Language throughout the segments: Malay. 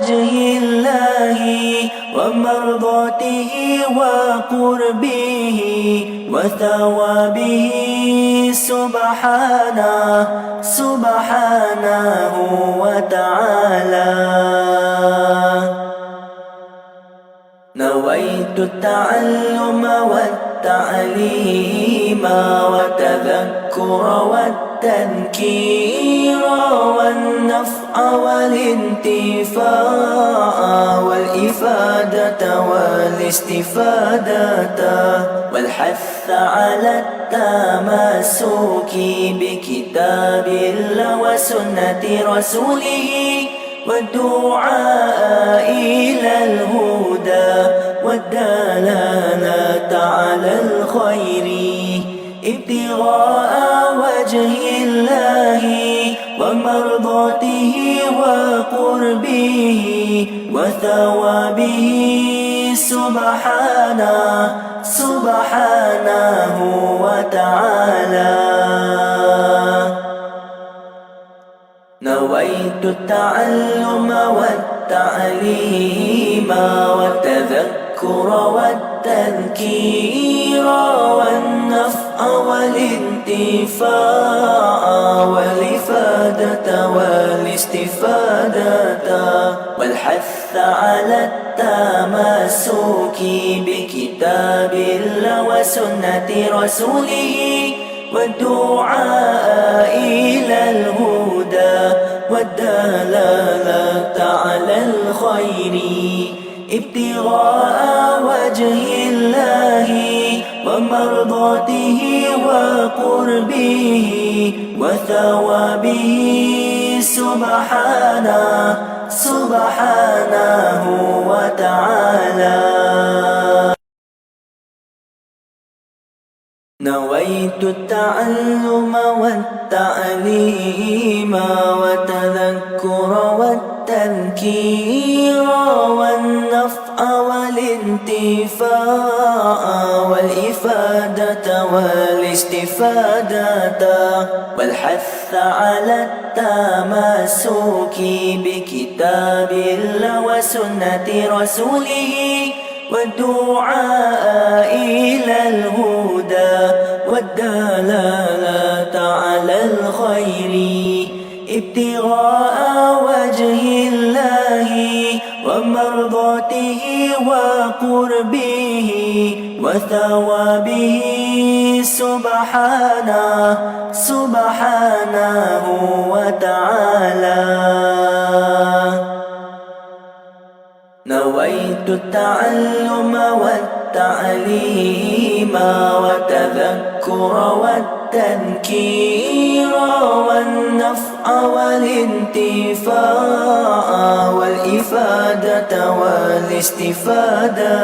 وجه الله ومرضاته وقربه وثوابه سبحانه وتعالى. نويت التعلم والتعليم والتذكر والتذكير والنفع والانتفاع والإفادة والاستفادة والحث على التمسك بكتاب الله وسنة رسوله والدعاء إلى الهدى والدلالة على الخير ابتغاء وجه الله ومرضاته وقربه وثوابه سبحانه وتعالى. نويت التعلم والتعليم والتذكر والتذكير والنفع والانتفاع والإفادة والاستفادة والحث على التمسك بكتاب الله وسنة رسوله والدعاء إلى الهدى والدلالة على الخير ابتغاء وجه الله ومرضاته وقربه وثوابه سبحانه وتعالى. نويت التعلم والتعليم والتذكر والتذكير والنفع والانتفاع والإفادة والاستفادة والحث على التمسك بكتاب الله وسنة رسوله والدعاء إلى الهدى والدلالة على الخير ابتغاء وجه الله ومرضاته وقربه وثوابه سبحانه وتعالى. نويت التعلم والتعليم والتذكر والتذكير والنفع والانتفاع والإفادة والاستفادة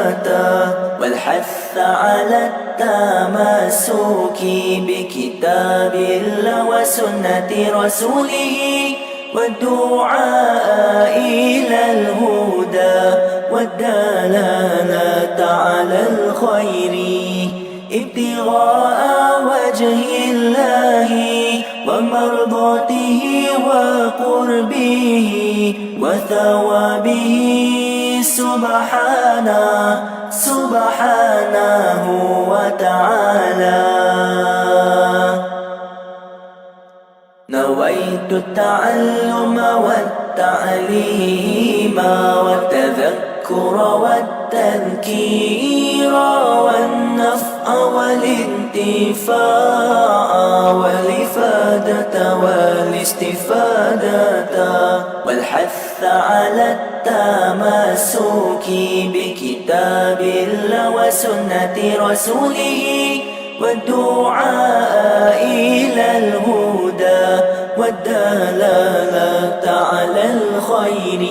والحث على التمسك بكتاب الله وسنة رسوله والدعاء إلى الهدى والدلالة على الخير ابتغاء وجه الله ومرضاته وقربه وثوابه سبحانه وتعالى. نويت التعلم والتعليم والتذكر والتذكير والنفع والانتفاع والإفادة والاستفادة والحث على التمسك بكتاب الله وسنة رسوله والدعاء إلى الهدى والدلالة على الخير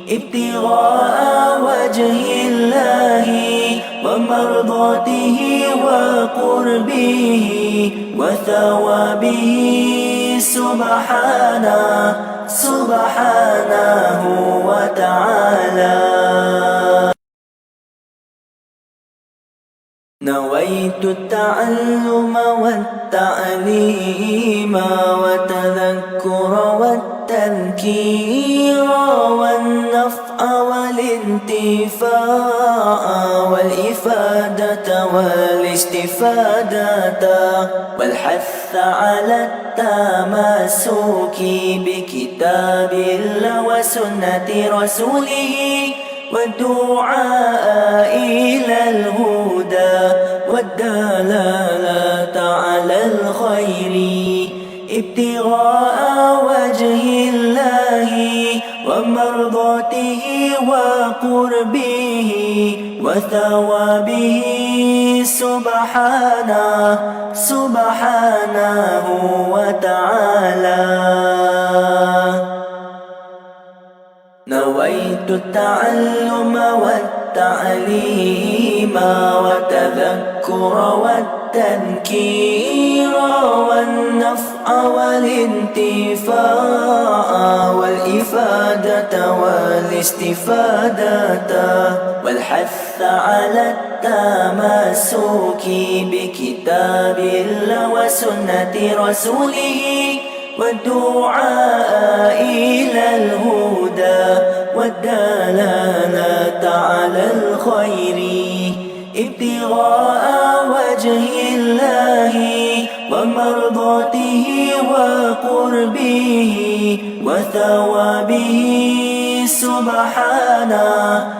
ابتغاء وجه الله ومرضاته وقربه وثوابه سبحانه وتعالى. نويت التعلم والتعليم والتذكر والتذكير والنفع والانتفاع والإفادة والاستفادة والحث على التمسك بكتاب الله وسنة رسوله والدعاء إلى الهدى والدلالة على الخير ابتغاء وجه الله ومرضاته وقربه وثوابه سبحانه وتعالى. نويت التعلم والتعليم والتذكر والتذكير والنفع والانتفاع والإفادة والاستفادة والحث على التمسك بكتاب الله وسنة رسوله والدعاء إلى الهدى والدلالة على الخير ابتغاء وجه الله ومرضاته وقربه وثوابه سبحانه.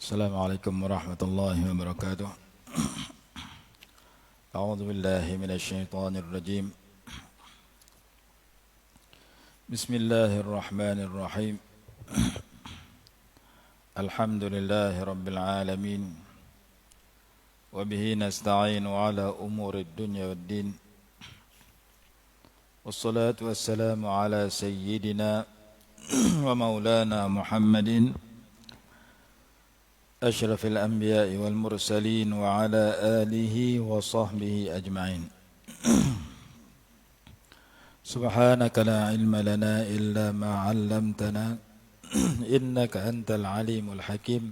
Assalamualaikum warahmatullahi wabarakatuh. A'udzu billahi minasyaitonir rajim. Bismillahirrahmanirrahim. Alhamdulillahi rabbil alamin. Wa bihi nasta'inu ala umurid dunya waddin. Wassalatu wassalamu ala sayyidina wa maulana Muhammadin أشرف الأنبياء والمرسلين وعلى آله وصحبه أجمعين. سبحانك لا علم لنا إلا ما علمتنا إنك أنت العليم الحكيم.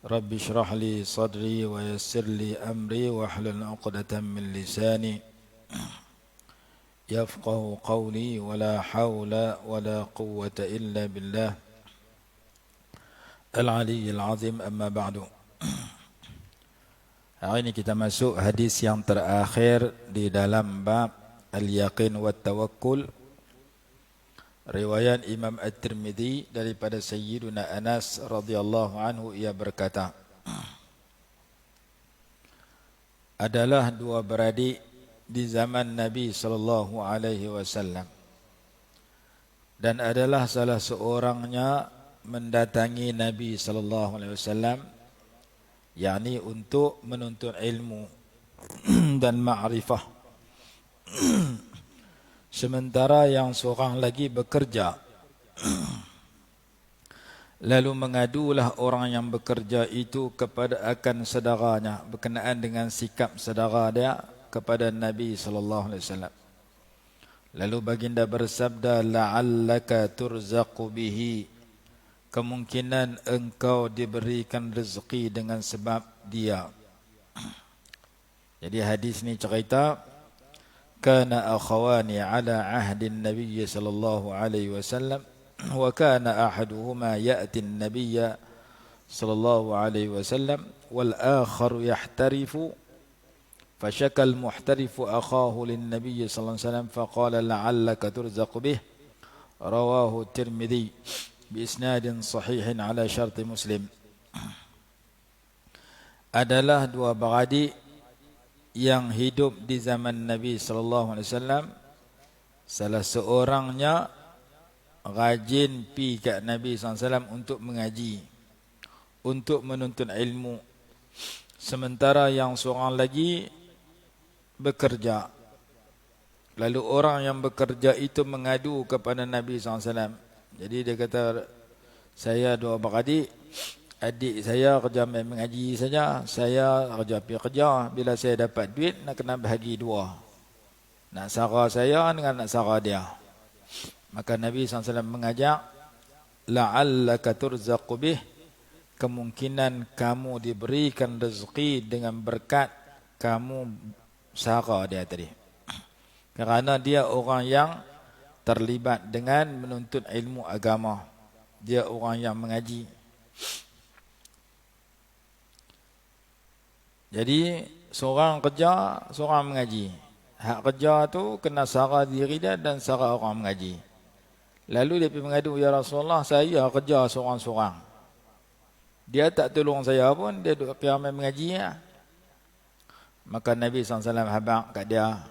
رب اشرح لي صدري ويسر لي أمري واحلل عقدة من لساني يفقه قولي ولا حول ولا قوة إلا بالله Al-Ali Al-Azim, amma ba'du. Hari ini kita masuk hadis yang terakhir di dalam bab Al-Yaqin wa Tawakkul, riwayat Imam At-Tirmidzi daripada Sayyiduna Anas radhiyallahu anhu. Ia berkata, adalah dua beradik di zaman Nabi sallallahu alaihi wasallam, dan adalah salah seorangnya mendatangi Nabi sallallahu alaihi wasallam, yakni untuk menuntut ilmu dan ma'rifah. Sementara yang seorang lagi bekerja. Lalu mengadulah orang yang bekerja itu kepada akan saudaranya berkenaan dengan sikap saudara dia kepada Nabi sallallahu alaihi wasallam. Lalu baginda bersabda, la'allaka turzaqu bihi, kemungkinan engkau diberikan rezeki dengan sebab dia. Jadi hadis ni cerita, kana akhawani ala ahdin Nabi sallallahu alaihi wasallam wa kana ahaduhuma ya'ti an-nabiy sallallahu alaihi wasallam wal akhar yahtarifu fashaka al-muhtarifu akhahu lin-nabiy sallallahu alaihi wasallam faqala la'allaka turzaqu bih. Rawahu Tirmidzi biisnadin sahihin ala syarti Muslim. Adalah dua beradik yang hidup di zaman Nabi sallallahu alaihi wasallam. Salah seorangnya rajin pi kat Nabi sallallahu alaihi wasallam untuk mengaji, untuk menuntut ilmu. Sementara yang seorang lagi bekerja. Lalu orang yang bekerja itu mengadu kepada Nabi sallallahu alaihi wasallam. Jadi dia kata, saya dua beradik, adik saya kerja main mengaji saja, saya kerja pergi kerja. Bila saya dapat duit, nak kena bahagi dua, nak sara saya dengan nak sara dia. Maka Nabi SAW mengajak, la'allaka turzaqu bih, kemungkinan kamu diberikan rezeki dengan berkat kamu sara dia tadi. Kerana dia orang yang terlibat dengan menuntut ilmu agama. Dia orang yang mengaji. Jadi seorang kerja, seorang mengaji. Hak kerja tu kena sara diri dia dan sara orang mengaji. Lalu dia pergi mengadu, ya Rasulullah, saya kerja seorang-seorang. Dia tak tolong saya pun, dia duduk ramai mengaji ya. Maka Nabi SAW habaq kat dia,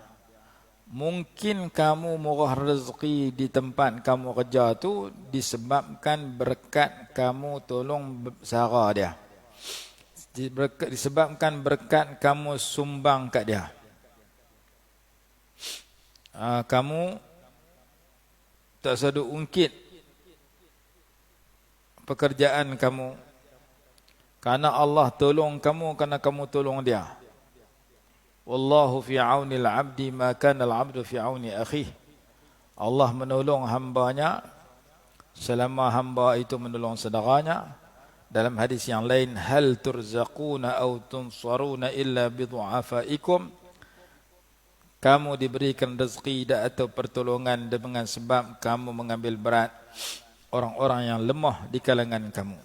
mungkin kamu murah rezeki di tempat kamu kerja tu disebabkan berkat kamu tolong sara dia. Disebabkan berkat kamu sumbang kat dia. Kamu tak sedut ungkit pekerjaan kamu. Karena Allah tolong kamu, karena kamu tolong dia. Wallahu fi auni al-'abdi ma kana al-'abdu fi auni akhih. Allah menolong hambanya selama hamba itu menolong saudaranya. Dalam hadis yang lain, hal turzaquna aw tunsaruna illa bi du'afaikum. Kamu diberikan rezeki atau pertolongan dengan sebab kamu mengambil berat orang-orang yang lemah di kalangan kamu.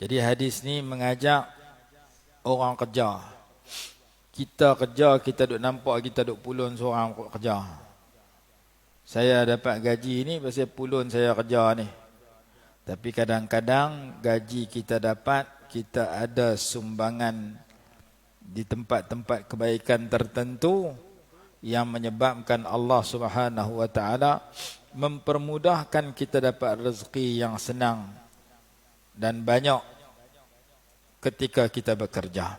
Jadi hadis ni mengajak orang kerja. Kita kerja, kita duk nampak kita duk pulun seorang kerja. Saya dapat gaji ni pasal pulun saya kerja ni. Tapi kadang-kadang gaji kita dapat, kita ada sumbangan di tempat-tempat kebaikan tertentu yang menyebabkan Allah Subhanahu wa taala mempermudahkan kita dapat rezeki yang senang dan banyak ketika kita bekerja.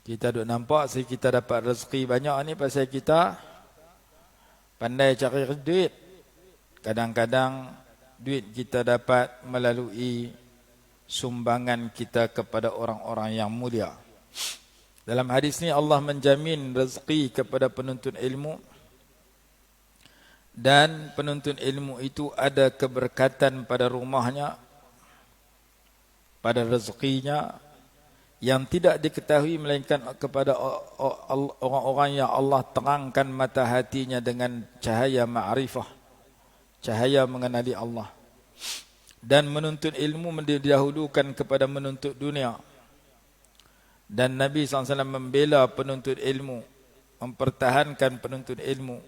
Kita duk nampak kita dapat rezeki banyak ni pasal kita pandai cari duit. Kadang-kadang duit kita dapat melalui sumbangan kita kepada orang-orang yang mulia. Dalam hadis ni Allah menjamin rezeki kepada penuntut ilmu, dan penuntut ilmu itu ada keberkatan pada rumahnya, pada rezekinya, yang tidak diketahui melainkan kepada orang-orang yang Allah terangkan mata hatinya dengan cahaya ma'rifah, cahaya mengenali Allah. Dan menuntut ilmu didahulukan kepada menuntut dunia. Dan Nabi SAW membela penuntut ilmu, mempertahankan penuntut ilmu.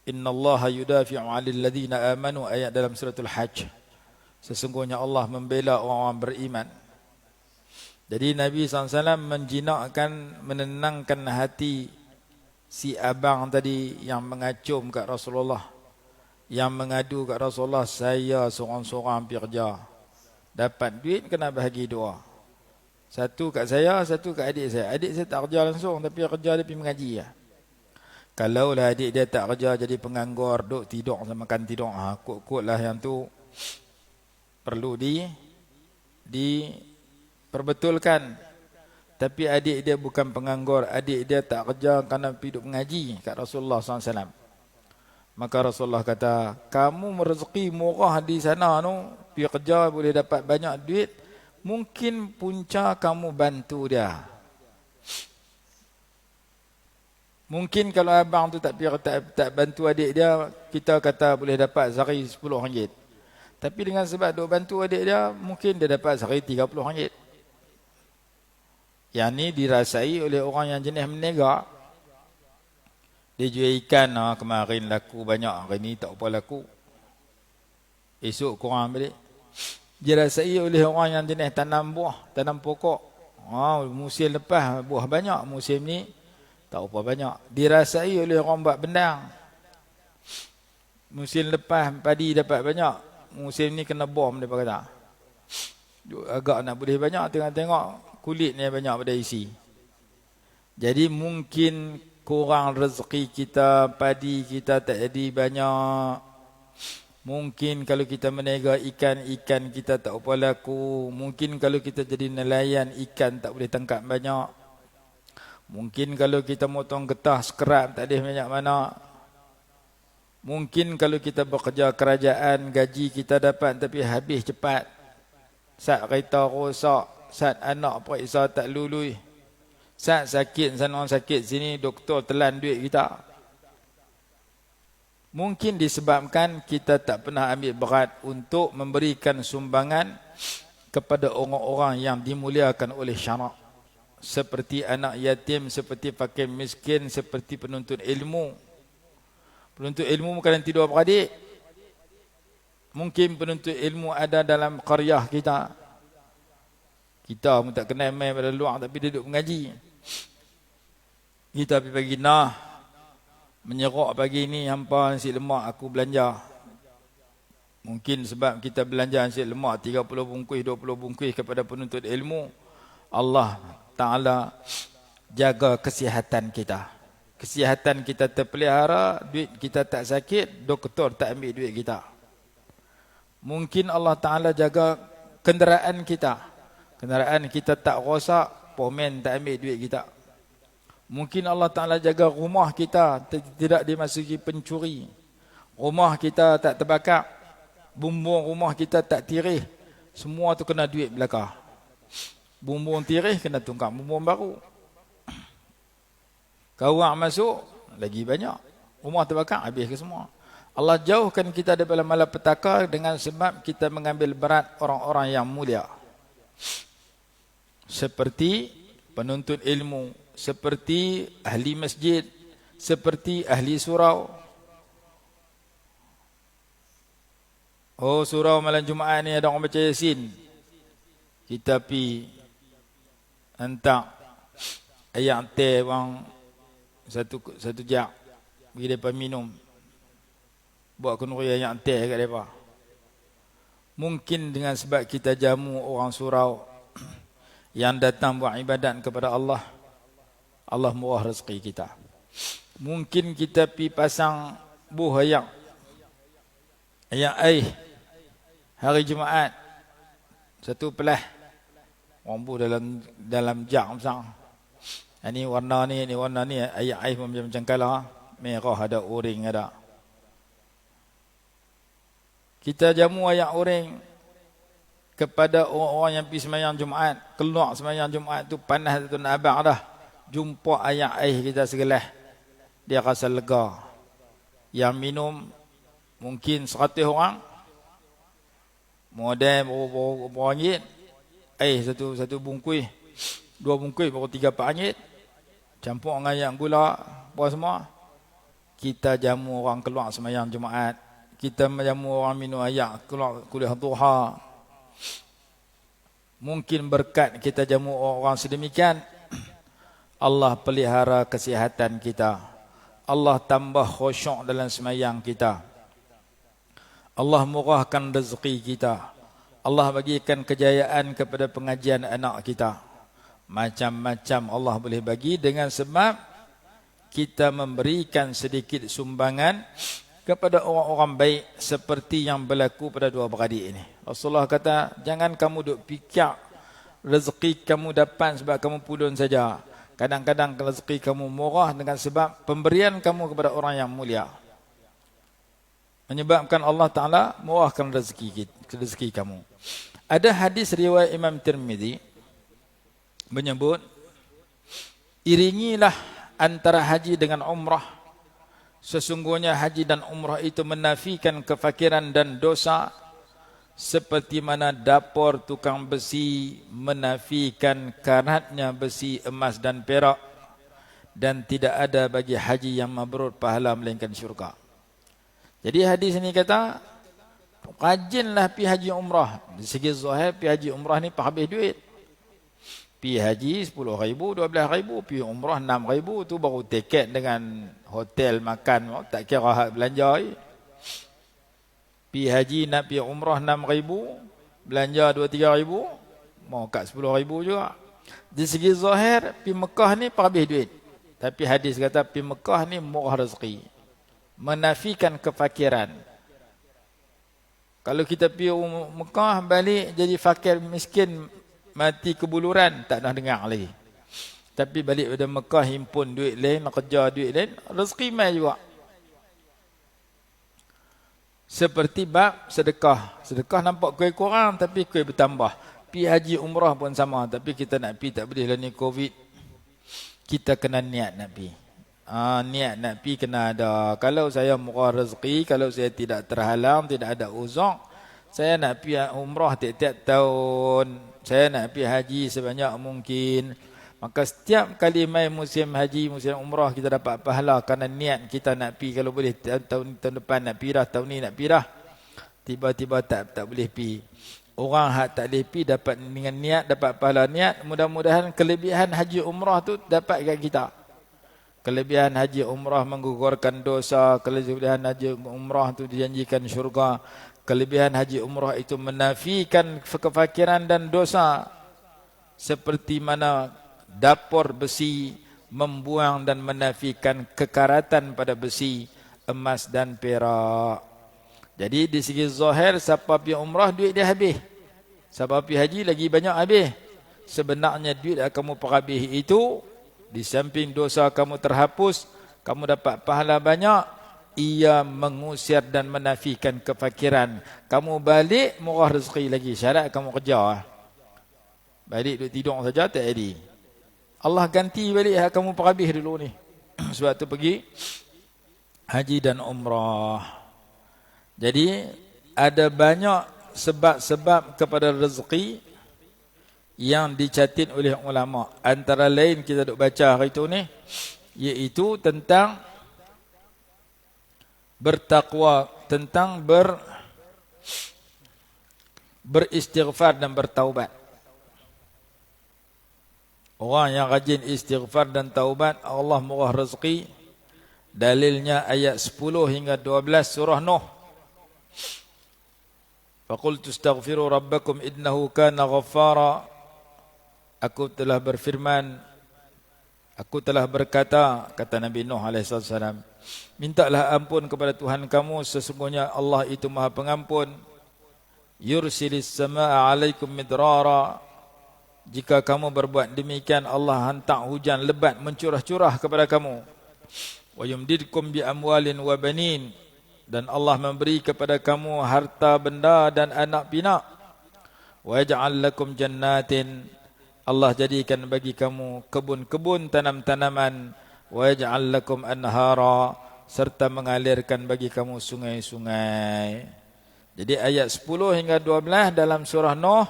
Inna Allah yudafi'u 'alil ladzina amanu, ayat dalam suratul Hajj. Sesungguhnya Allah membela orang-orang beriman. Jadi Nabi SAW menjinakkan, menenangkan hati si abang tadi yang mengacung kat Rasulullah, yang mengadu kat Rasulullah, saya seorang-seorang pergi kerja, dapat duit kena bahagi dua. Satu kat saya, satu kat adik saya. Adik saya tak kerja langsung, tapi kerja dia pergi mengaji ya. Kalaulah adik dia tak kerja, jadi penganggur, duk tidur sama makan tidur, kot-kot lah yang tu perlu diperbetulkan. Tapi adik dia bukan penganggur, adik dia tak kerja kerana hidup mengaji kat Rasulullah SAW. Maka Rasulullah kata, kamu rezeki murah di sana tu, pergi kerja boleh dapat banyak duit, mungkin punca kamu bantu dia. Mungkin kalau abang tu tak bantu adik dia, kita kata boleh dapat sehari RM10. Tapi dengan sebab duk bantu adik dia, mungkin dia dapat sehari RM30. Yang ni dirasai oleh orang yang jenis menegak. Dia jual ikan, kemarin laku banyak, hari ni tak apa laku, esok kurang balik. Dirasai oleh orang yang jenis tanam buah, tanam pokok. Musim lepas buah banyak, musim ni tak apa banyak. Dirasai oleh orang buat bendang. Musim lepas padi dapat banyak, musim ni kena bom, dia kata. Agak nak boleh banyak, tengok-tengok kulit ni banyak pada isi. Jadi mungkin kurang rezeki kita, padi kita tak jadi banyak. Mungkin kalau kita menega ikan kita tak apa laku. Mungkin kalau kita jadi nelayan, ikan tak boleh tangkap banyak. Mungkin kalau kita motong getah sekerap tak ada banyak mana. Mungkin kalau kita bekerja kerajaan, gaji kita dapat tapi habis cepat. Saat kereta rosak, saat anak periksa tak lului, saat sakit sana sakit sini, doktor telan duit kita. Mungkin disebabkan kita tak pernah ambil berat untuk memberikan sumbangan kepada orang-orang yang dimuliakan oleh syarak. Seperti anak yatim, seperti fakir miskin, seperti penuntut ilmu. Penuntut ilmu bukan tidur beradik. Mungkin penuntut ilmu ada dalam qaryah kita. Kita pun tak kenal main pada luar tapi duduk mengaji. Kita pergi pagi nah menyerok pagi ni hampa nasi lemak aku belanja. Mungkin sebab kita belanja nasi lemak 30 bungkus, 20 bungkus kepada penuntut ilmu, Allah Ta'ala jaga kesihatan kita. Kesihatan kita terpelihara, duit kita tak sakit, doktor tak ambil duit kita. Mungkin Allah Ta'ala jaga kenderaan kita. Kenderaan kita tak rosak, pomen tak ambil duit kita. Mungkin Allah Ta'ala jaga rumah kita tidak dimasuki pencuri. Rumah kita tak terbakar. Bumbung rumah kita tak tirih. Semua tu kena duit belakang. Bumbung tirih kena tungkang bumbung baru. Kawang masuk, lagi banyak. Rumah terbakar, habis ke semua. Allah jauhkan kita daripada malapetaka dengan sebab kita mengambil berat orang-orang yang mulia. Seperti penuntut ilmu, seperti ahli masjid, seperti ahli surau. Oh, surau malam Jumaat ni ada orang baca Yasin. Kita pi hantar ayat teh bang satu jak bagi mereka minum, buat kenduri yang teh kat mereka. Mungkin dengan sebab kita jamu orang surau yang datang buat ibadat kepada Allah, Allah murah rezeki kita. Mungkin kita pi pasang buah ayam hari Jumaat satu pelah, orang buh dalam jak besar. Ini warna ni ayat air macam kala, merah ada, oring ada. Kita jamu ayat oring kepada orang-orang yang pergi sembahyang Jumaat, keluar sembahyang Jumaat tu panas tu nak abang dah. Jumpa ayat air kita segelas, dia rasa lega. Yang minum mungkin 100 orang, modal berapa ringgit, air satu bungkus, 2 bungkus baru 3-4 ringgit. Campur dengan ayam gula, apa semua. Kita jamu orang keluar sembahyang Jumaat. Kita jamu orang minum air keluar kuliah duha. Mungkin berkat kita jamu orang sedemikian, Allah pelihara kesihatan kita. Allah tambah khusyuk dalam sembahyang kita. Allah murahkan rezeki kita. Allah bagikan kejayaan kepada pengajian anak kita. Macam-macam Allah boleh bagi dengan sebab kita memberikan sedikit sumbangan kepada orang-orang baik seperti yang berlaku pada dua beradik ini. Rasulullah kata, jangan kamu duk fikir rezeki kamu dapat sebab kamu pulun saja. Kadang-kadang rezeki kamu murah dengan sebab pemberian kamu kepada orang yang mulia. Menyebabkan Allah Ta'ala murahkan rezeki kamu. Ada hadis riwayat Imam Tirmizi menyebut, iringilah antara haji dengan umrah. Sesungguhnya haji dan umrah itu menafikan kefakiran dan dosa, seperti mana dapur tukang besi menafikan karatnya besi, emas dan perak, dan tidak ada bagi haji yang mabrur pahala melainkan syurga. Jadi hadis ini kata, rajinlah pi haji umrah. Di segi zahir pi haji umrah ni habis duit. Pi haji 10,000, 12,000, pi umrah 6,000, tu baru tiket dengan hotel makan, tak kira hak belanja. Pi haji nak pi umrah 6,000, belanja 2-3,000, mau kat 10,000 juga. Di segi zahir pi Mekah ni habis duit. Tapi hadis kata pi Mekah ni murah rezeki, menafikan kefakiran. Kalau kita pi Mekah balik jadi fakir miskin, mati kebuluran, tak nak dengar lagi. Tapi balik pada Mekah himpun duit lain, kerja duit lain, rezeki mai juga. Seperti bab sedekah. Sedekah nampak kuih kurang tapi kuih bertambah. Pi haji umrah pun sama. Tapi kita nak pi tak boleh lah ni COVID. Kita kena niat nak pi. Niat nak pi kena ada. Kalau saya murah rezeki, kalau saya tidak terhalang, tidak ada uzur, saya nak pi umrah tiap-tiap tahun. Saya nak pi haji sebanyak mungkin. Maka setiap kali mai musim haji, musim umrah, kita dapat pahala kerana niat kita nak pi. Kalau boleh tahun depan nak pi dah, tahun ni nak pi dah. Tiba-tiba tak boleh pi. Orang hak tak boleh pi dapat dengan niat, dapat pahala niat. Mudah-mudahan kelebihan haji umrah tu dapat kat kita. Kelebihan haji umrah menggugurkan dosa. Kelebihan haji umrah tu dijanjikan syurga. Kelebihan haji umrah itu menafikan kefakiran dan dosa. Seperti mana dapur besi membuang dan menafikan kekaratan pada besi, emas dan perak. Jadi di segi zahir, siapa pergi umrah duit dia habis. Siapa pergi haji lagi banyak habis. Sebenarnya duit yang kamu perhabis itu, di samping dosa kamu terhapus, kamu dapat pahala banyak, ia mengusir dan menafikan kefakiran. Kamu balik murah rezeki lagi. Syarat kamu kerja. Balik duduk tidur saja tak jadi. Allah ganti balik hak kamu perhabis dulu ni. Sebab tu pergi haji dan umrah. Jadi ada banyak sebab-sebab kepada rezeki yang dicatat oleh ulama. Antara lain kita duk baca hari itu ni, iaitu tentang bertakwa, tentang beristighfar dan bertaubat. Orang yang rajin istighfar dan taubat, Allah murah rezeki. Dalilnya ayat 10 hingga 12 surah Nuh. Faqultu astaghfiru rabbakum innahu kana ghaffara. Aku telah berfirman, aku telah berkata, kata Nabi Nuh alaihi salam, mintalah ampun kepada Tuhan kamu, sesungguhnya Allah itu Maha Pengampun. Yursilis samaa alaikum midrara. Jika kamu berbuat demikian, Allah hantar hujan lebat mencurah-curah kepada kamu. Wa yumdidkum bi amwalin wa banin. Dan Allah memberi kepada kamu harta benda dan anak pinak. Wa yaj'al lakum jannatin. Allah jadikan bagi kamu kebun-kebun tanam-tanaman. Wa yaj'al lakum anhara. Serta mengalirkan bagi kamu sungai-sungai. Jadi ayat 10 hingga 12 dalam surah Nuh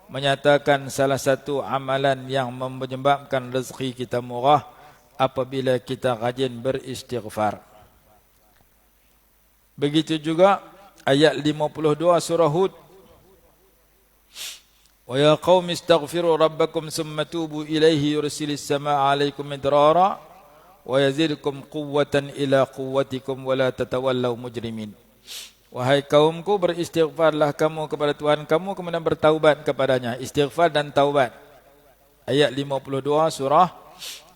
menyatakan salah satu amalan yang menyebabkan rezeki kita murah apabila kita rajin beristighfar. Begitu juga ayat 52 surah Hud. Wa ya qaumi istaghfiru rabbakum thumma tubu ilaihi yursilis samaa 'alaikum midrara wa yazidkum quwwatan ila quwwatikum wa la tatawallaw mujrimin. Wahai kaumku, beristighfarlah kamu kepada Tuhan kamu, kemudian bertaubat kepadanya. Istighfar dan taubat. Ayat 52 surah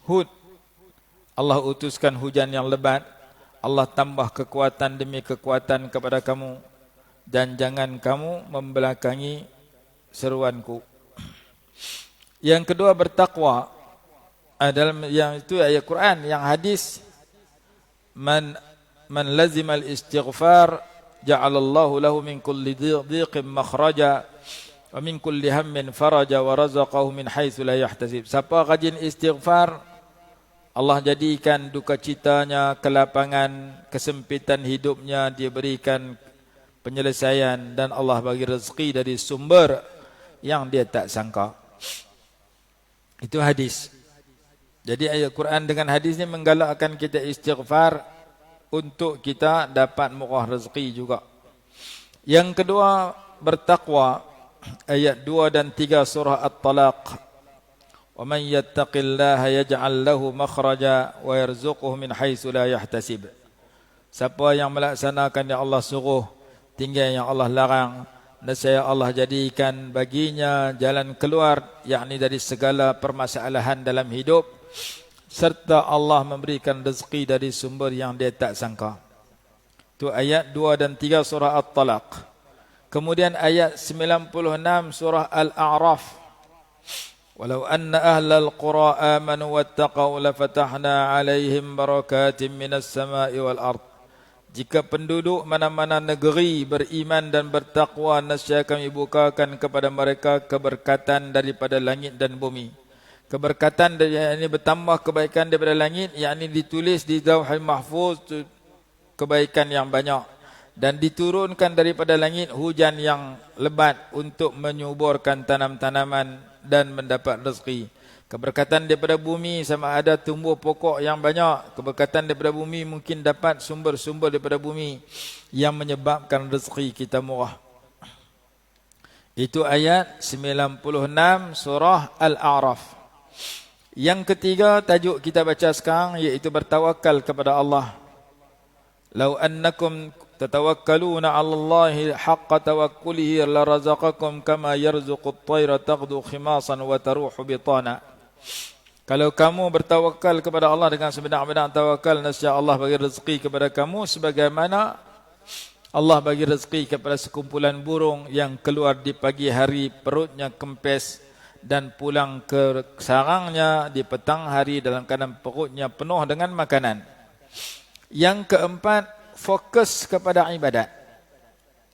Hud. Allah utuskan hujan yang lebat. Allah tambah kekuatan demi kekuatan kepada kamu. Dan jangan kamu membelakangi seruanku. Yang kedua bertakwa. Dalam yang itu ayat Quran, yang hadis, man lazimal istighfar ja'alallahu lahu min kulli dhiqin makhraja wa min kulli hammin faraja wa razaqahu min haitsu la yahtasib. Siapa rajin istighfar, Allah jadikan duka citanya kelapangan, kesempitan hidupnya dia berikan penyelesaian, dan Allah bagi rezeki dari sumber yang dia tak sangka. Itu hadis. Jadi ayat Quran dengan hadis ni menggalakkan kita istighfar untuk kita dapat murah rezeki juga. Yang kedua bertakwa, ayat 2 dan 3 surah At-Talaq. Wa man yattaqillaha yaj'al lahu makhraja wa yarzuquhu min haitsu la yahtasib. Siapa yang melaksanakan yang Allah suruh, tinggal yang Allah larang, nescaya Allah jadikan baginya jalan keluar, yakni dari segala permasalahan dalam hidup, serta Allah memberikan rezeki dari sumber yang dia tak sangka. Itu ayat 2 dan 3 surah At-Talaq. Kemudian ayat 96 surah Al-A'raf. Walau anna ahlal qura amanu wattaqau lafatahna alaihim barakatim minas sama'i wal ard. Jika penduduk mana-mana negeri beriman dan bertakwa, nescaya kami bukakan kepada mereka keberkatan daripada langit dan bumi. Keberkatan ini bertambah kebaikan daripada langit, yakni ditulis di Lauhul Mahfuz kebaikan yang banyak, dan diturunkan daripada langit hujan yang lebat untuk menyuburkan tanam-tanaman dan mendapat rezeki. Keberkatan daripada bumi sama ada tumbuh pokok yang banyak. Keberkatan daripada bumi mungkin dapat sumber-sumber daripada bumi yang menyebabkan rezeki kita murah. Itu ayat 96 surah Al-A'raf. Yang ketiga tajuk kita baca sekarang iaitu bertawakal kepada Allah. Lau annakum tatawakkaluna 'ala Allahi haqqa tawakkulihi la razaqakum kama yarzuqu at-tayra taghdu khimasan wa taruhu bitana. Kalau kamu bertawakal kepada Allah dengan sebenar-benar tawakal, nescaya Allah bagi rezeki kepada kamu sebagaimana Allah bagi rezeki kepada sekumpulan burung yang keluar di pagi hari, perutnya kempes, dan pulang ke sarangnya di petang hari dalam keadaan perutnya penuh dengan makanan. Yang keempat, fokus kepada ibadat.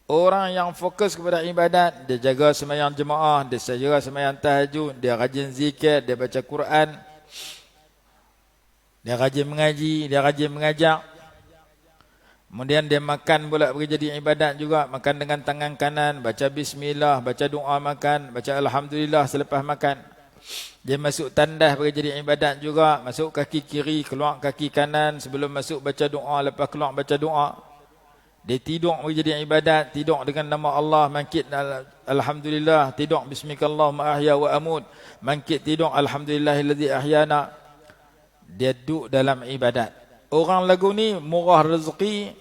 Orang yang fokus kepada ibadat, dia jaga sembahyang jemaah, dia jaga sembahyang tahajud, dia rajin zikir, dia baca Quran, dia rajin mengaji, dia rajin mengajak. Kemudian dia makan pula pergi jadi ibadat juga, makan dengan tangan kanan, baca bismillah, baca doa makan, baca alhamdulillah selepas makan. Dia masuk tandas pergi jadi ibadat juga, masuk kaki kiri, keluar kaki kanan, sebelum masuk baca doa, lepas keluar baca doa. Dia tidur pergi jadi ibadat, tidur dengan nama Allah, mangkit alhamdulillah, tidur bismikallahumma ahya wa amut, mangkit tidur alhamdulillahillazi ahyana. Dia duduk dalam ibadat. Orang lagu ni murah rezeki,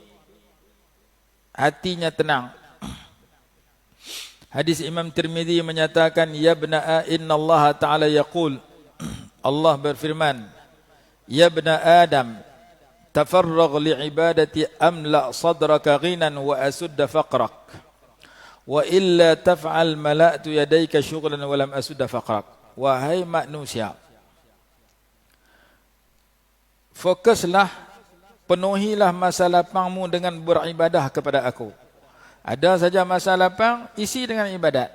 hatinya tenang. Hadis Imam Tirmizi menyatakan, ya bna inna Allah Ta'ala yaqul, Allah berfirman, ya bna Adam, tafarragh li'ibadati amla sadraka ghinan wa asudda faqrak, wa illa taf'al mala'tu yadayka syughlan wa lam asudda faqrak. Wahai manusia, fokuslah, penuhilah masa lapangmu dengan beribadah kepada aku. Ada saja masa lapang, isi dengan ibadat.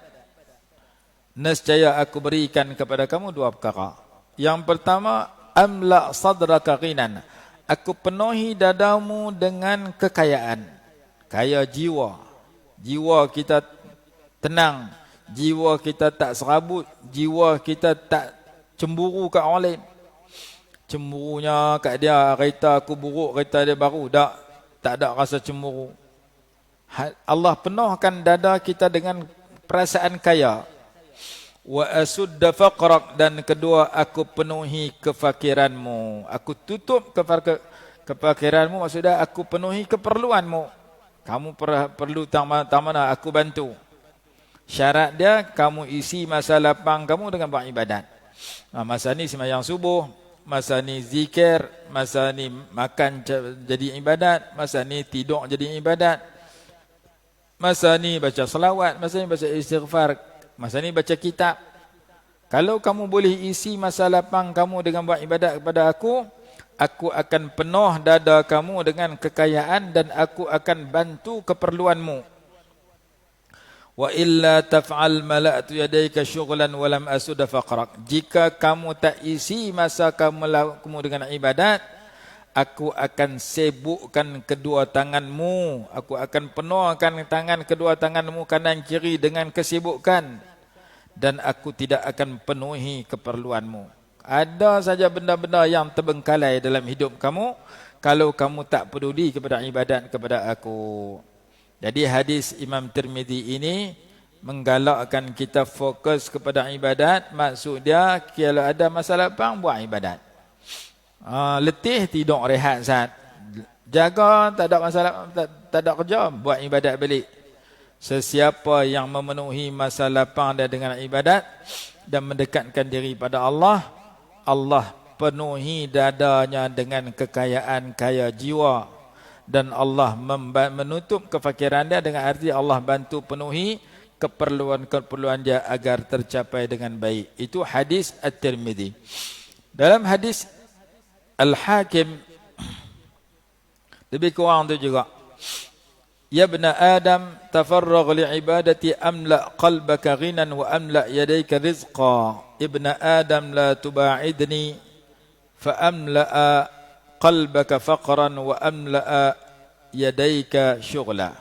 Nescaya aku berikan kepada kamu dua perkara. Yang pertama, amla sadraka ghinan. Aku penuhi dadamu dengan kekayaan. Kaya jiwa. Jiwa kita tenang. Jiwa kita tak serabut. Jiwa kita tak cemburu kat orang lain. Cemburunya kat dia, kereta aku buruk, kereta dia baru. Tak ada rasa cemburu. Allah penuhkan dada kita dengan perasaan kaya. Wa asudda faqrak, dan kedua, aku penuhi kefakiranmu. Aku tutup kefakiranmu, maksudnya aku penuhi keperluanmu. Kamu perlu tamana, aku bantu. Syarat dia, kamu isi masa lapang kamu dengan beribadat. Masa ni sembahyang subuh, masa ni zikir, masa ni makan jadi ibadat, masa ni tidur jadi ibadat, masa ni baca selawat, masa ni baca istighfar, masa ni baca kitab. Kalau kamu boleh isi masa lapang kamu dengan buat ibadat kepada aku akan penuh dada kamu dengan kekayaan dan aku akan bantu keperluanmu. Wa illa taf'al mala'tu yadayka syughlan wa lam asud faqrak. Jika kamu tak isi masa kamu dengan ibadat, aku akan sibukkan kedua tanganmu. Aku akan penuhkan tangan kedua tanganmu kanan kiri dengan kesibukan. Dan aku tidak akan penuhi keperluanmu. Ada saja benda-benda yang terbengkalai dalam hidup kamu kalau kamu tak peduli kepada ibadat kepada aku. Jadi hadis Imam Tirmizi ini menggalakkan kita fokus kepada ibadat. Maksud dia, kalau ada masa lapang, buat ibadat. Letih, tidur rehat saat. Jaga, tak ada masalah, tak ada kerja, buat ibadat balik. Sesiapa yang memenuhi masa lapang dia dengan ibadat dan mendekatkan diri pada Allah, Allah penuhi dadanya dengan kekayaan kaya jiwa, dan Allah menutup kefakiran dia dengan arti Allah bantu penuhi keperluan-keperluan dia agar tercapai dengan baik. Itu hadis At-Tirmizi. Dalam hadis Al-Hakim Lebih kurang tu juga. Ya ibna Adam, tafarragh li'ibadati amla qalbaka ghinan wa amla yadayka rizqa. Ibna Adam la tuba'idni fa amla qalbaka faqran wa amla yadayka syughla.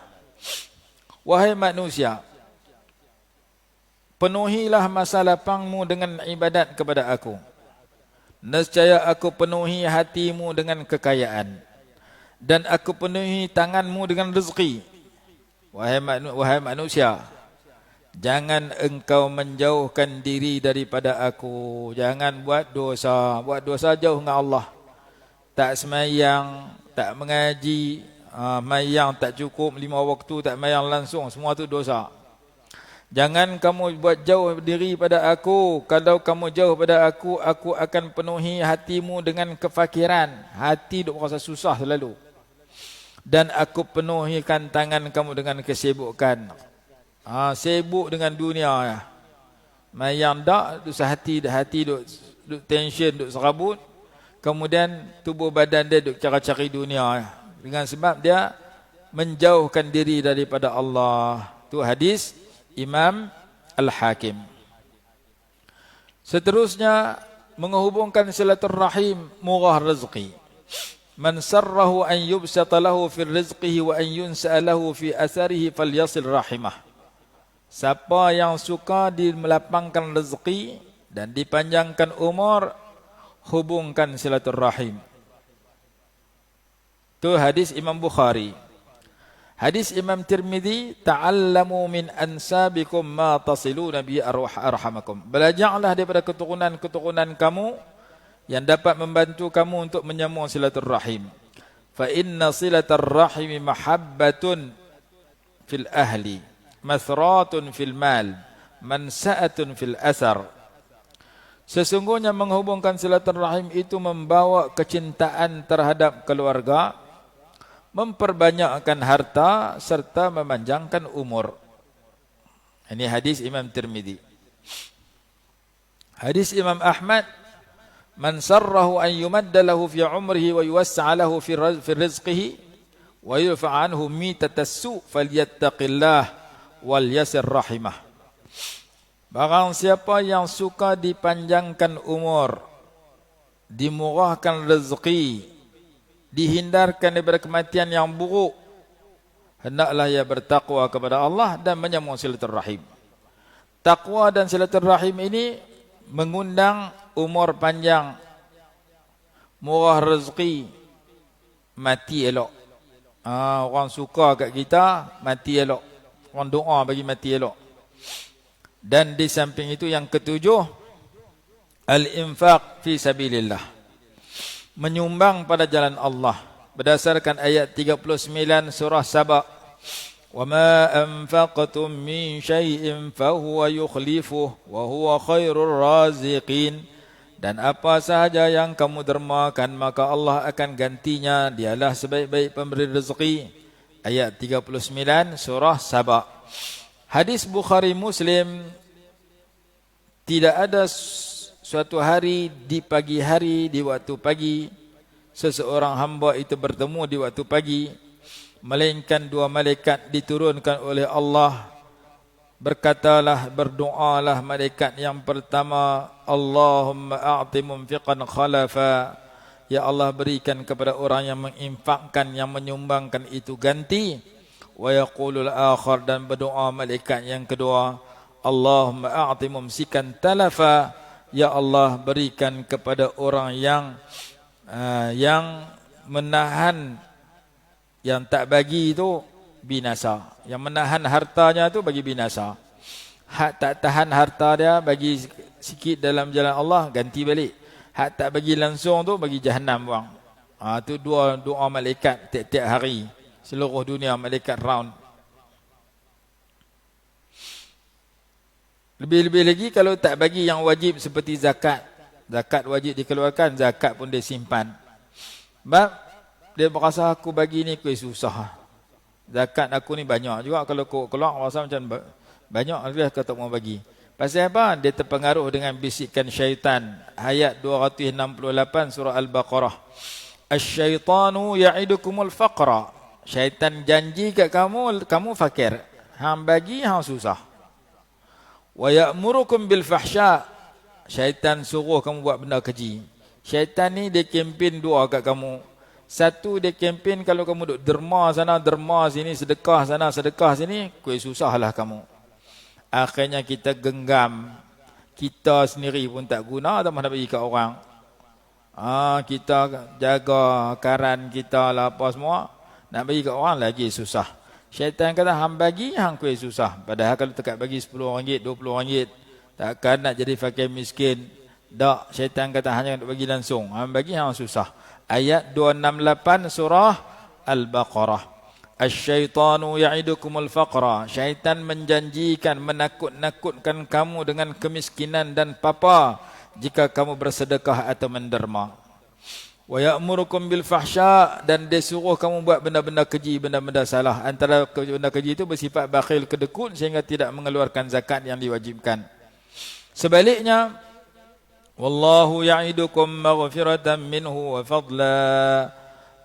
Wahai manusia, penuhilah masa lapangmu dengan ibadat kepada aku. Nescaya aku penuhi hatimu dengan kekayaan, dan aku penuhi tanganmu dengan rezeki. Wahai manusia, jangan engkau menjauhkan diri daripada aku. Jangan buat dosa. Buat dosa jauh dengan Allah. Tak semayang, tak mengaji, mayang tak cukup 5 waktu, tak mayang langsung, semua tu dosa. Jangan kamu buat jauh diri pada aku. Kalau kamu jauh pada aku akan penuhi hatimu dengan kefakiran. Hati duk rasa susah selalu. Dan aku penuhikan tangan kamu dengan kesibukan. Sibuk dengan dunia ya. Mayang dak, duk hati duk tension, duk serabut. Kemudian tubuh badan dia duk cari-cari dunia ya. Dengan sebab dia menjauhkan diri daripada Allah. Tu hadis Imam Al-Hakim. Seterusnya, menghubungkan silaturrahim, murah rezeki. Man sarrahu an yubsata lahu fi rizqihi wa an yunsa'a lahu fi atharihi falyasil rahimah. Siapa yang suka melapangkan rezeki dan dipanjangkan umur, hubungkan silaturrahim. Tu hadis Imam Bukhari. Hadis Imam Tirmidzi, ta'allamu min ansabikum ma tasiluna bi arhamakum. Belajarlah daripada keturunan-keturunan kamu yang dapat membantu kamu untuk menyambung silaturrahim. Fa inna silaturrahim mahabbatun fil ahli, mathratun fil mal, mansa'atun fil athar. Sesungguhnya menghubungkan silaturrahim itu membawa kecintaan terhadap keluarga, memperbanyakkan harta serta memanjangkan umur. Ini hadis Imam Tirmidzi. Hadis Imam Ahmad, man sarrahu an yumadda lahu fi umrihi wa yuwassa'a lahu fi rizqihi wa yurfa' anhu mitatassu falyattaqillah wal yasir rahimah. Barang siapa yang suka dipanjangkan umur, dimurahkan rezeki, dihindarkan daripada kematian yang buruk, hendaklah ia bertakwa kepada Allah dan menyambung silaturrahim. Takwa dan silaturrahim ini mengundang umur panjang, murah rezeki, mati elok. Orang suka kat kita, mati elok. Orang doa bagi mati elok. Dan di samping itu yang ketujuh, al-infaq fi sabilillah. Menyumbang pada jalan Allah. Berdasarkan ayat 39 surah Saba. Wa ma anfaqtum min syai'in fahuwa yukhlifuh wa huwa khairur raziqin. Dan apa sahaja yang kamu dermakan, maka Allah akan gantinya. Dialah sebaik-baik pemberi rezeki. Ayat 39 surah Saba. Hadis Bukhari Muslim, tidak ada suatu hari di pagi hari, di waktu pagi, seseorang hamba itu bertemu di waktu pagi, melainkan 2 malaikat diturunkan oleh Allah. Berkatalah, berdoalah malaikat yang pertama, Allahumma a'ti munfiqan khalafa. Ya Allah, berikan kepada orang yang menginfakkan, yang menyumbangkan itu ganti. Wa yaqulul akhar, dan berdoa malaikat yang kedua, Allahumma a'ti mumsikan talafa. Ya Allah, berikan kepada orang yang menahan, yang tak bagi itu binasa. Yang menahan hartanya itu bagi binasa. Hak tak tahan harta dia, bagi sikit dalam jalan Allah, ganti balik. Hak tak bagi langsung tu, bagi jahannam buang. Itu doa malaikat tiap-tiap hari. Seluruh dunia malaikat round. Lebih-lebih lagi kalau tak bagi yang wajib seperti zakat. Zakat wajib dikeluarkan, zakat pun dia simpan. Sebab dia merasa aku bagi ni kuih susah. Zakat aku ni banyak juga, kalau kau keluar rasa macam banyak dia kata mau bagi. Pasal apa? Dia terpengaruh dengan bisikan syaitan. Ayat 268 surah Al-Baqarah. Asyaitanu ya'idukumul faqra. Syaitan janji kat kamu fakir. Hang bagi, hang susah. Wa ya'murukum bil fahsya. Syaitan suruh kamu buat benda keji. Syaitan ni dia kempen dua kat kamu. Satu, dia kempen kalau kamu duk derma sana, derma sini, sedekah sana, sedekah sini, kuih susahlah kamu. Akhirnya kita genggam. Kita sendiri pun tak guna, tak mahu nak bagi kat orang. Kita jaga karan kita lah apa semua, nak bagi kat orang lagi susah. Syaitan kata hang bagi, hang kuih susah. Padahal kalau tekat bagi RM10, RM20, takkan nak jadi fakir miskin. Tak, syaitan kata hanya nak bagi langsung. Hang bagi, hang susah. Ayat 268 surah Al-Baqarah. Asyaitanu ya'idukumul faqra. Syaitan menjanjikan, menakut-nakutkan kamu dengan kemiskinan dan papa jika kamu bersedekah atau menderma. Wa ya'murukum bil fahsya, dan dia suruh kamu buat benda-benda keji, benda-benda salah. Antara benda keji itu bersifat bakhil, kedekut sehingga tidak mengeluarkan zakat yang diwajibkan. Sebaliknya, wallahu ya'idukum maghfiratan minhu wa fadla,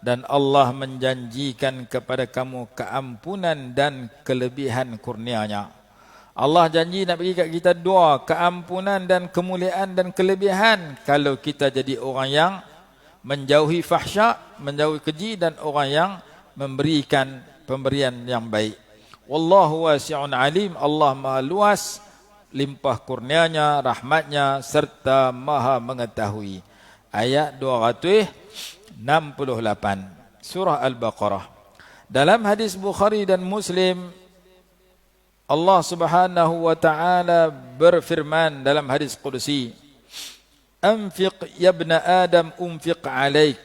dan Allah menjanjikan kepada kamu keampunan dan kelebihan kurnianya. Allah janji nak bagi kat kita dua, keampunan dan kemuliaan dan kelebihan kalau kita jadi orang yang menjauhi fahsya, menjauhi keji, dan orang yang memberikan pemberian yang baik. Wallahu wasi'un alim. Allah maha luas, limpah kurnianya, rahmatnya, serta maha mengetahui. Ayat 268 surah Al-Baqarah. Dalam hadis Bukhari dan Muslim, Allah Subhanahu wa taala berfirman dalam hadis qudsi, "Anfiq ya ibna Adam unfiq alaik."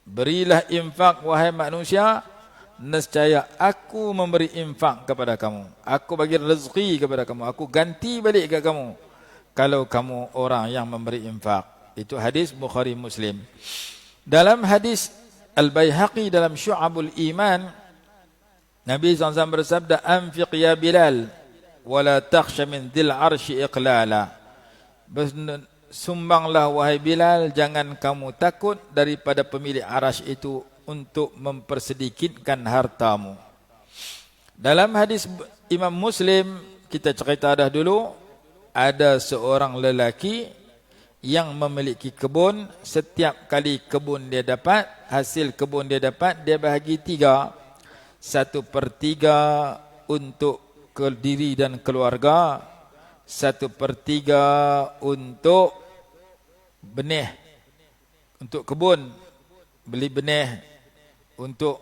Berilah infak wahai manusia, nescaya aku memberi infak kepada kamu. Aku bagi rezeki kepada kamu, aku ganti balik ke kamu kalau kamu orang yang memberi infak. Itu hadis Bukhari Muslim. Dalam hadis Al-Baihaqi dalam Syu'abul Iman, Nabi SAW bersabda, "Anfiq ya Bilal, wala takhsha min dhil arshi iqlala." Sumbanglah wahai Bilal, jangan kamu takut daripada pemilik arasy itu untuk mempersedikitkan hartamu. Dalam hadis Imam Muslim, kita cerita dah dulu, ada seorang lelaki yang memiliki kebun. Setiap kali kebun dia dapat, hasil kebun dia dapat, dia bahagi 3. 1/3 untuk diri dan keluarga, 1/3 untuk benih, untuk kebun, beli benih untuk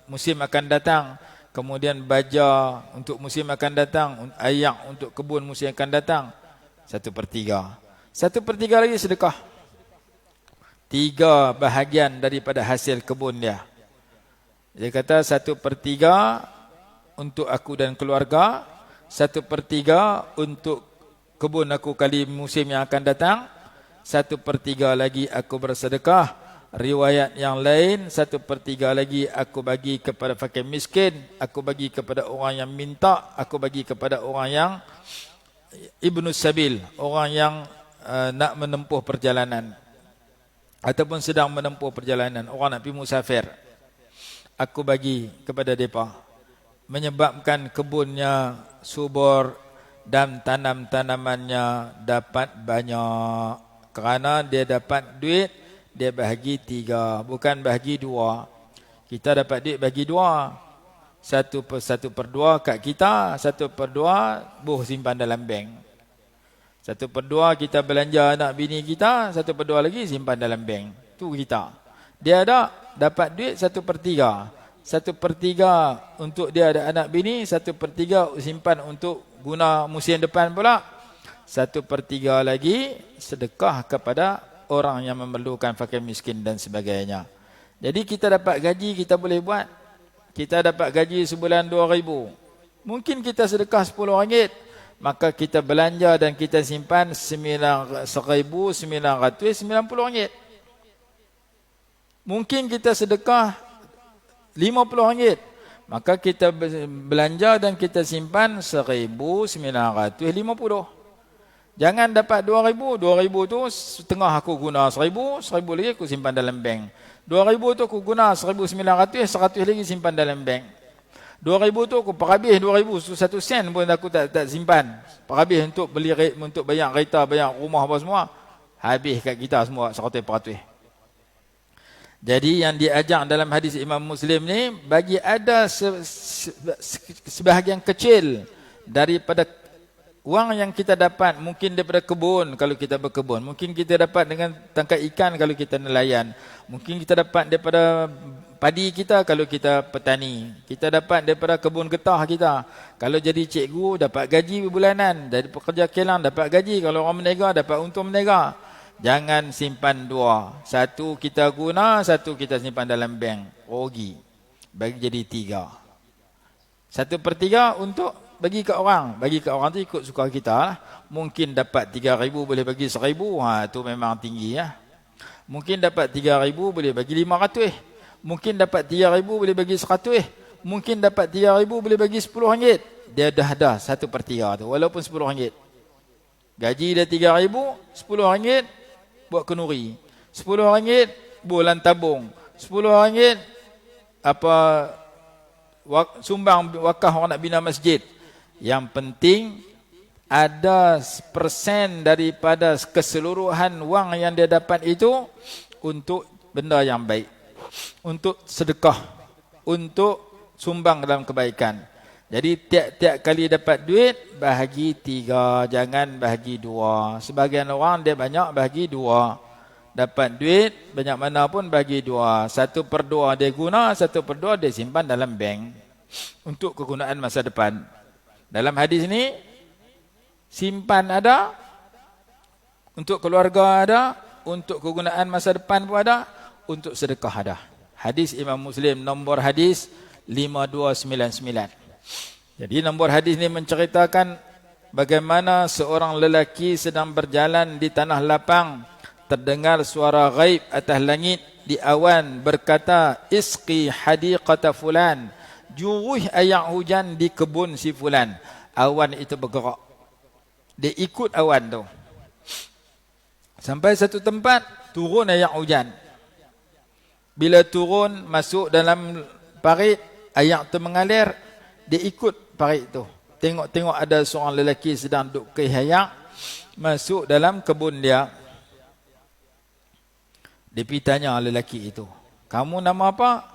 musim akan datang, kemudian baja untuk musim akan datang, ayak untuk kebun musim akan datang. 1/3. 1/3 lagi sedekah. 3 bahagian daripada hasil kebun dia. Dia kata 1/3 untuk aku dan keluarga, 1/3 untuk kebun aku kali musim yang akan datang, 1/3 lagi aku bersedekah. Riwayat yang lain, 1/3 lagi aku bagi kepada fakir miskin, aku bagi kepada orang yang minta, aku bagi kepada orang yang ibnu sabil, orang yang nak menempuh perjalanan ataupun sedang menempuh perjalanan, orang nak pergi musafir, aku bagi kepada mereka, menyebabkan kebunnya subur dan tanam-tanamannya dapat banyak. Kerana dia dapat duit, dia bahagi 3, bukan bahagi 2. Kita dapat duit bagi 2. 1/2 kat kita, 1/2 buh simpan dalam bank. 1/2 kita belanja anak bini kita, 1/2 lagi simpan dalam bank. Tu kita. Dia ada dapat duit 1/3. 1/3 untuk dia ada anak bini, 1/3 simpan untuk guna musim depan pula. 1/3 lagi sedekah kepada orang yang memerlukan, fakir miskin dan sebagainya. Jadi kita dapat gaji, kita boleh buat. Kita dapat gaji sebulan 2,000. Mungkin kita sedekah RM10, maka kita belanja dan kita simpan RM1,990. Mungkin kita sedekah RM50, maka kita belanja dan kita simpan RM1,950. Jangan dapat 2,000, 2,000 tu setengah aku guna 1,000, 1,000 lagi aku simpan dalam bank. 2,000 tu aku guna 1,900, 100 lagi simpan dalam bank. 2,000 tu aku perhabis 2,000, 1 sen pun aku tak simpan. Perhabis untuk untuk bayar kereta, bayar rumah apa semua. Habis kat kita semua 100%. Jadi yang diajar dalam hadis Imam Muslim ni, bagi ada sebahagian kecil daripada wang yang kita dapat, mungkin daripada kebun kalau kita berkebun, mungkin kita dapat dengan tangkap ikan kalau kita nelayan, mungkin kita dapat daripada padi kita kalau kita petani, kita dapat daripada kebun getah kita. Kalau jadi cikgu dapat gaji bulanan, jadi pekerja kilang dapat gaji, kalau orang meniaga dapat untung meniaga. Jangan simpan dua, satu kita guna, satu kita simpan dalam bank, rugi. Bagi jadi 3. 1/3 untuk bagi ke orang. Bagi ke orang tu ikut suka kita lah. Mungkin dapat 3,000 boleh bagi 1,000. Tu memang tinggi lah. Mungkin dapat 3,000 boleh bagi 500. Mungkin dapat 3,000 boleh bagi 100. Mungkin dapat 3,000 boleh bagi RM10. Dia dah 1/3 tu. Walaupun RM10. Gaji dia 3,000, RM10 buat kenuri. RM10 bulan tabung. RM10 sumbang wakaf orang nak bina masjid. Yang penting ada persen daripada keseluruhan wang yang dia dapat itu untuk benda yang baik, untuk sedekah, untuk sumbang dalam kebaikan. Jadi tiap-tiap kali dapat duit bahagi 3, jangan bahagi 2. Sebagian orang dia banyak bahagi 2. Dapat duit banyak mana pun bahagi 2. 1/2 dia guna, 1/2 dia simpan dalam bank untuk kegunaan masa depan. Dalam hadis ni, simpan ada, untuk keluarga ada, untuk kegunaan masa depan pun ada, untuk sedekah ada. Hadis Imam Muslim, nombor hadis 5299. Jadi nombor hadis ni menceritakan bagaimana seorang lelaki sedang berjalan di tanah lapang, terdengar suara ghaib atas langit di awan berkata, "Isqi hadiqata fulan." Juruh air hujan di kebun si fulan. Awan itu bergerak. Dia ikut awan tu. Sampai satu tempat, turun air hujan. Bila turun, masuk dalam parit, air tu mengalir, dia ikut parit tu. Tengok-tengok ada seorang lelaki sedang duduk ke air, masuk dalam kebun dia. Dia pergi tanya lelaki itu, "Kamu nama apa?"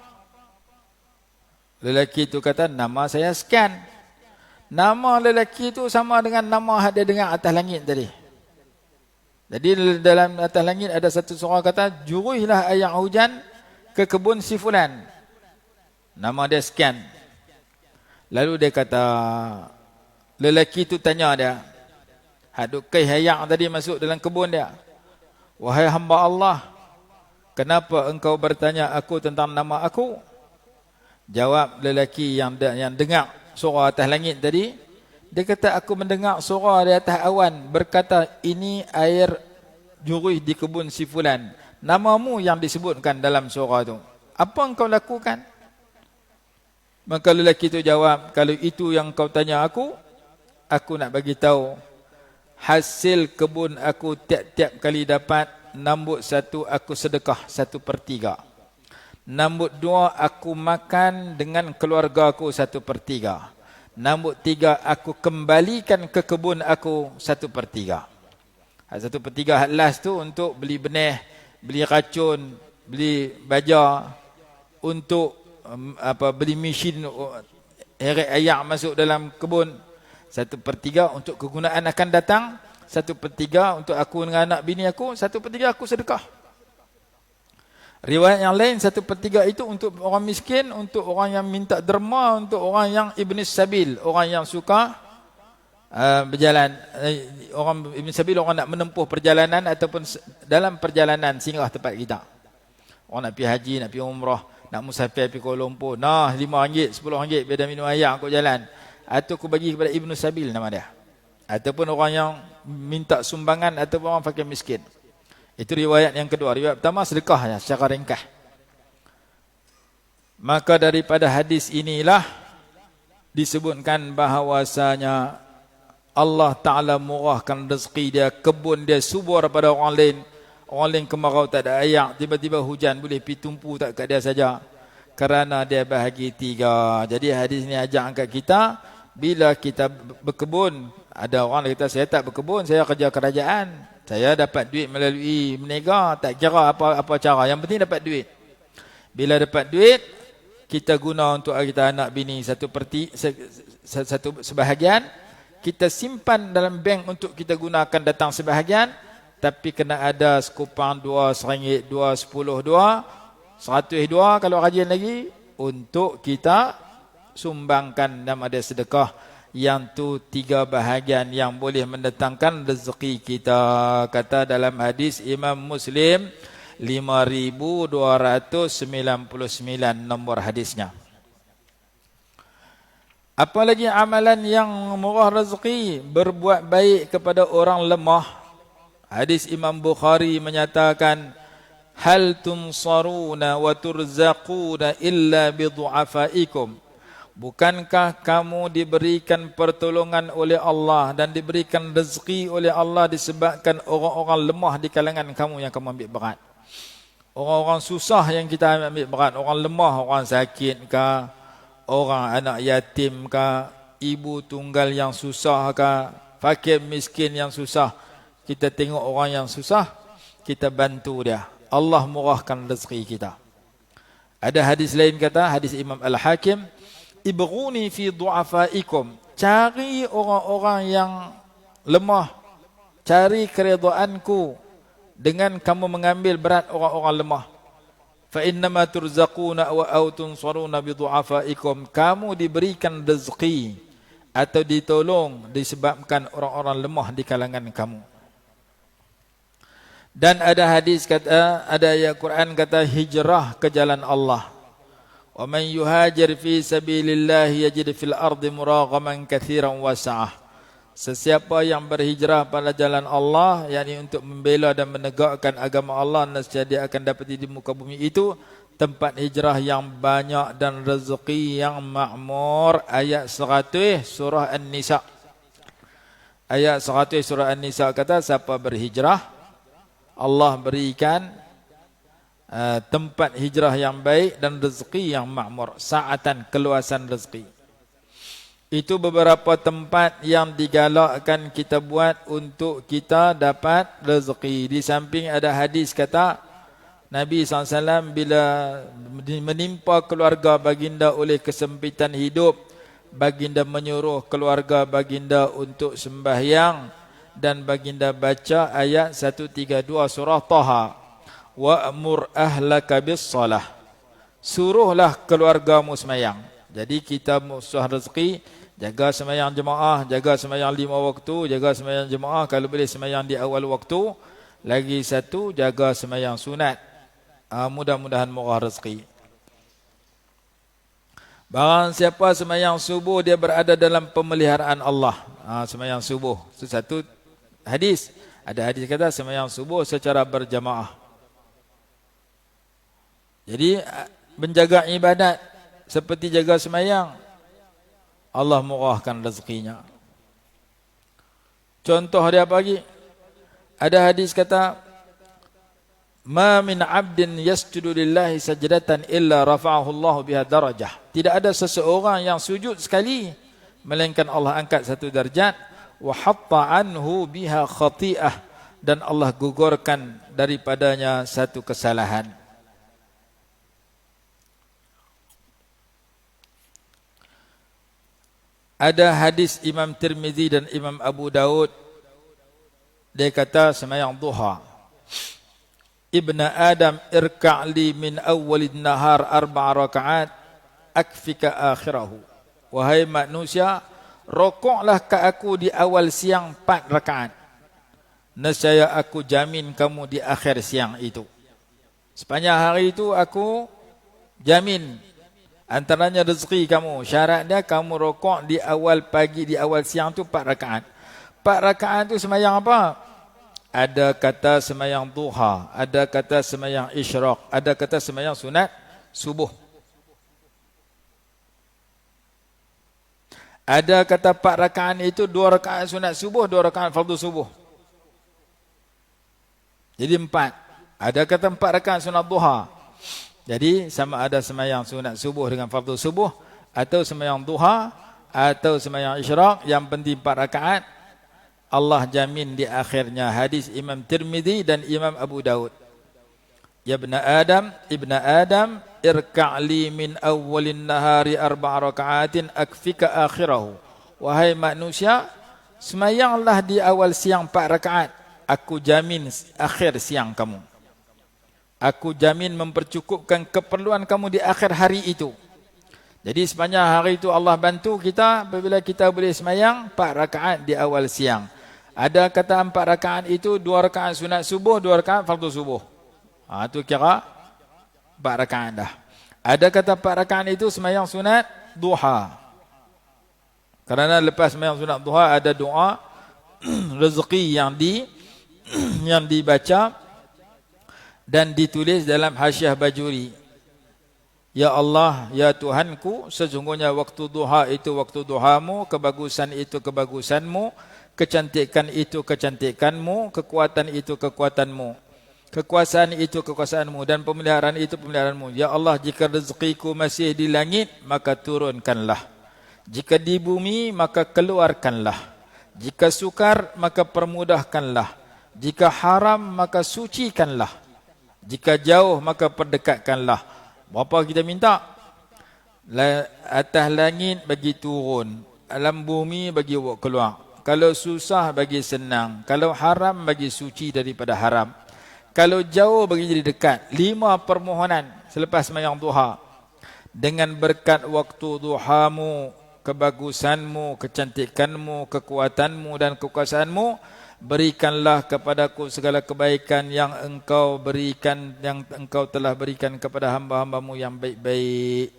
Lelaki itu kata, "Nama saya sekian." Nama lelaki itu sama dengan nama yang dia dengar atas langit tadi. Jadi dalam atas langit ada satu suara kata, "Juruhlah air hujan ke kebun si fulan." Nama dia sekian. Lalu dia kata, lelaki itu tanya dia, haduk kai hayak tadi masuk dalam kebun dia, "Wahai hamba Allah, kenapa engkau bertanya aku tentang nama aku?" Jawab lelaki yang dengar suara atas langit tadi, dia kata, "Aku mendengar suara di atas awan berkata, ini air juruh di kebun si fulan. Namamu yang disebutkan dalam suara itu. Apa engkau lakukan?" Maka lelaki itu jawab, "Kalau itu yang kau tanya aku nak bagi tahu, hasil kebun aku tiap-tiap kali dapat, nombor 1 aku sedekah 1/3. Nombor 2 aku makan dengan keluarga aku 1/3. Nombor 3 aku kembalikan ke kebun aku 1/3. 1/3 last tu untuk beli benih, beli racun, beli baja, untuk beli mesin heret air masuk dalam kebun. 1/3 untuk kegunaan akan datang, 1/3 untuk aku dengan anak bini aku, 1/3 aku sedekah." Riwayat yang lain 1/3 itu untuk orang miskin, untuk orang yang minta derma, untuk orang yang ibnis sabil, orang yang suka berjalan. Orang ibnis sabil, orang nak menempuh perjalanan ataupun dalam perjalanan singgah tempat kita. Orang nak pergi haji, nak pergi umrah, nak musafir pergi Kuala Lumpur. Nah, RM5, RM10 biar minum air aku jalan. Atau aku bagi kepada ibnu sabil nama dia. Ataupun orang yang minta sumbangan ataupun orang fakir miskin. Itu riwayat yang kedua. Riwayat pertama sedekah ya, secara ringkas. Maka daripada hadis inilah disebutkan bahawasanya Allah Ta'ala murahkan rezeki dia, kebun dia subur pada orang lain. Orang lain kemarau tak ada air, tiba-tiba hujan boleh pergi tumpu tak kat dia saja. Kerana dia bahagi 3. Jadi hadis ni ajar kat kita, bila kita berkebun, ada orang kata saya tak berkebun, saya kerja kerajaan, saya dapat duit melalui menega, tak kira apa cara, yang penting dapat duit. Bila dapat duit, kita guna untuk kita anak bini satu sebahagian, kita simpan dalam bank untuk kita gunakan datang sebahagian, tapi kena ada sekupang 2 RM1, 2, 10, 2, 100, 2 kalau rajin lagi, untuk kita sumbangkan dan ada sedekah. Yang tu 3 bahagian yang boleh mendatangkan rezeki kita. Kata dalam hadis Imam Muslim 5299 nombor hadisnya. Apalagi amalan yang murah rezeki, berbuat baik kepada orang lemah. Hadis Imam Bukhari menyatakan, hal tunsaruna wa turzaquna illa bidu'afaikum. Bukankah kamu diberikan pertolongan oleh Allah dan diberikan rezeki oleh Allah disebabkan orang-orang lemah di kalangan kamu yang kamu ambil berat. Orang-orang susah yang kita ambil berat, orang lemah, orang sakit kah, orang anak yatim kah, ibu tunggal yang susah kah, fakir miskin yang susah. Kita tengok orang yang susah, kita bantu dia. Allah murahkan rezeki kita. Ada hadis lain kata, hadis Imam Al-Hakim, ibghuni fi du'afaikum. Cari orang-orang yang lemah. Cari keredaanku dengan kamu mengambil berat orang-orang lemah. Fa innama turzaquna wa aw tunsaruna bi du'afaikum. Kamu diberikan rezeki atau ditolong disebabkan orang-orang lemah di kalangan kamu. Dan ada hadis kata, ada ayat Quran kata hijrah ke jalan Allah. Wa man yuhajir fi sabilillah yajid fil ardi muraghaman katsiran wasa'ah. Sesiapa yang berhijrah pada jalan Allah, yakni untuk membela dan menegakkan agama Allah, nescaya dia akan dapat di muka bumi itu tempat hijrah yang banyak dan rezeki yang makmur. Ayat 100 surah An-Nisa. Ayat 100 surah An-Nisa kata siapa berhijrah, Allah berikan tempat hijrah yang baik dan rezeki yang makmur, saatan keluasan rezeki. Itu beberapa tempat yang digalakkan kita buat untuk kita dapat rezeki. Di samping ada hadis kata Nabi SAW bila menimpa keluarga baginda oleh kesempitan hidup, baginda menyuruh keluarga baginda untuk sembahyang, dan baginda baca ayat 132 surah Taha, wa'mur ahlaka bis-salah. Suruhlah keluargamu semayang. Jadi kita musuh rezeki, jaga semayang jemaah, jaga semayang 5 waktu, jaga semayang jemaah, kalau boleh semayang di awal waktu. Lagi satu, jaga semayang sunat. Mudah-mudahan murah rezeki. Barang siapa semayang subuh, dia berada dalam pemeliharaan Allah. Semayang subuh. Satu hadis. Ada hadis kata semayang subuh secara berjamaah. Jadi menjaga ibadat seperti jaga semayang, Allah murahkan rezekinya. Contoh dia bagi, ada hadis kata, ma min abdin yasjudu lillahi sajdatan illa rafa'ahu Allah biha darajah. Tidak ada seseorang yang sujud sekali melainkan Allah angkat satu darjat, wa hatta anhu biha khati'ah, dan Allah gugurkan daripadanya satu kesalahan. Ada hadis Imam Tirmizi dan Imam Abu Daud, dia kata semayang duha, Ibn Adam irka'li min awwalid nahar 4 rakaat akfika akhirahu. Wahai manusia, rokoklah ke aku di awal siang 4 rakaat, nescaya aku jamin kamu di akhir siang itu. Sepanjang hari itu aku jamin antaranya rezeki kamu. Syaratnya kamu rokok di awal pagi, di awal siang tu 4 rakaat. 4 rakaat tu semayang apa? Ada kata semayang duha, ada kata semayang isyraq, ada kata semayang sunat subuh. Ada kata 4 rakaat itu 2 rakaat sunat subuh, 2 rakaat fardu subuh. Jadi 4. Ada kata 4 rakaat sunat duha. Jadi sama ada semayang sunat subuh dengan fardu subuh, atau semayang duha, atau semayang isyraq, yang penting 4 rakaat. Allah jamin di akhirnya. Hadis Imam Tirmidzi dan Imam Abu Daud. Ya ibna Adam, irka'li min awwalin nahari 4 rakaatin akfika akhirahu. Wahai manusia, semayanglah di awal siang 4 rakaat. Aku jamin akhir siang kamu. Aku jamin mempercukupkan keperluan kamu di akhir hari itu. Jadi sepanjang hari itu Allah bantu kita apabila kita boleh semayang 4 rakaat di awal siang. Ada kata 4 rakaat itu 2 rakaat sunat subuh, 2 rakaat fardu subuh. Itu kira 4 rakaat dah. Ada kata 4 rakaat itu semayang sunat duha. Kerana lepas semayang sunat duha ada doa rezeki yang dibaca dan ditulis dalam Hasyiah Bajuri. Ya Allah, ya Tuhanku, sesungguhnya waktu duha itu waktu duhamu, kebagusan itu kebagusanmu, kecantikan itu kecantikanmu, kekuatan itu kekuatanmu, kekuasaan itu kekuasaanmu, dan pemeliharaan itu pemeliharaanmu. Ya Allah, jika rezekiku masih di langit, maka turunkanlah. Jika di bumi, maka keluarkanlah. Jika sukar, maka permudahkanlah. Jika haram, maka sucikanlah. Jika jauh, maka perdekatkanlah. Berapa kita minta? Atas langit bagi turun, alam bumi bagi keluar. Kalau susah bagi senang, kalau haram bagi suci daripada haram, kalau jauh bagi jadi dekat. 5 permohonan selepas sembahyang duha. Dengan berkat waktu duhamu, kebagusanmu, kecantikanmu, kekuatanmu dan kekuasaanmu, berikanlah kepadaku segala kebaikan yang engkau berikan, yang engkau telah berikan kepada hamba-hambamu yang baik-baik.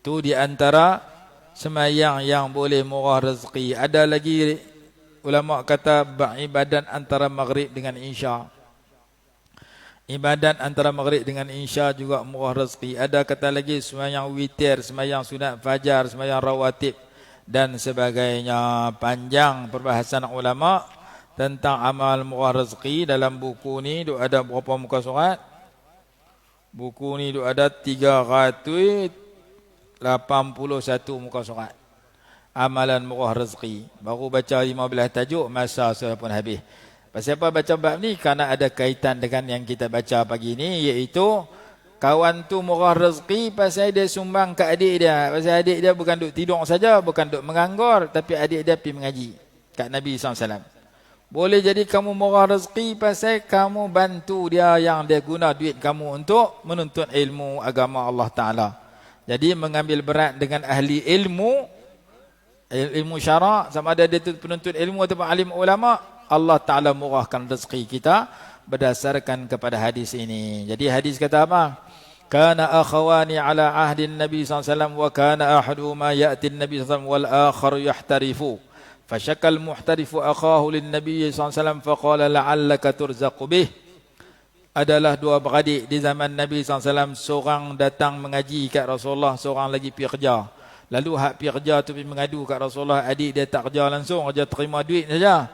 Itu di antara sembahyang yang boleh murah rezeki. Ada lagi ulama kata ibadat antara maghrib dengan isya. Ibadat antara maghrib dengan isya juga murah rezeki. Ada kata lagi sembahyang witir, sembahyang sunat fajar, sembahyang rawatib dan sebagainya. Panjang perbahasan ulama tentang amal murah rezeki. Dalam buku ni ada berapa muka surat? Buku ni ada 381 muka surat. Amalan murah rezeki. Baru baca 15 tajuk, masa saya pun habis. Pasal apa baca bab ni? Kerana ada kaitan dengan yang kita baca pagi ni, iaitu kawan tu murah rezeki pasal dia sumbang ke adik dia. Pasal adik dia bukan duk tidur saja, bukan duk menganggur, tapi adik dia pergi mengaji kat Nabi SAW. Boleh jadi kamu murah rezeki pasal kamu bantu dia yang dia guna duit kamu untuk menuntut ilmu agama Allah Ta'ala. Jadi mengambil berat dengan ahli ilmu syarak, sama ada dia penuntut ilmu ataupun alim ulama', Allah Ta'ala murahkan rezeki kita berdasarkan kepada hadis ini. Jadi hadis kata apa? Kana akhawani ala ahdin Nabi SAW wa kana ahaduhuma ya'ti Nabi SAW wal akharu yahtarifu. Fashakal muhtarifu akhahu lin Nabi SAW faqala la'allaka turzaqu bih. Adalah 2 beradik di zaman Nabi SAW. Seorang datang mengaji kat Rasulullah, seorang lagi pergi kerja. Lalu hak pergi kerja tu pergi mengadu kat Rasulullah, adik dia tak kerja langsung, kerja terima duit saja.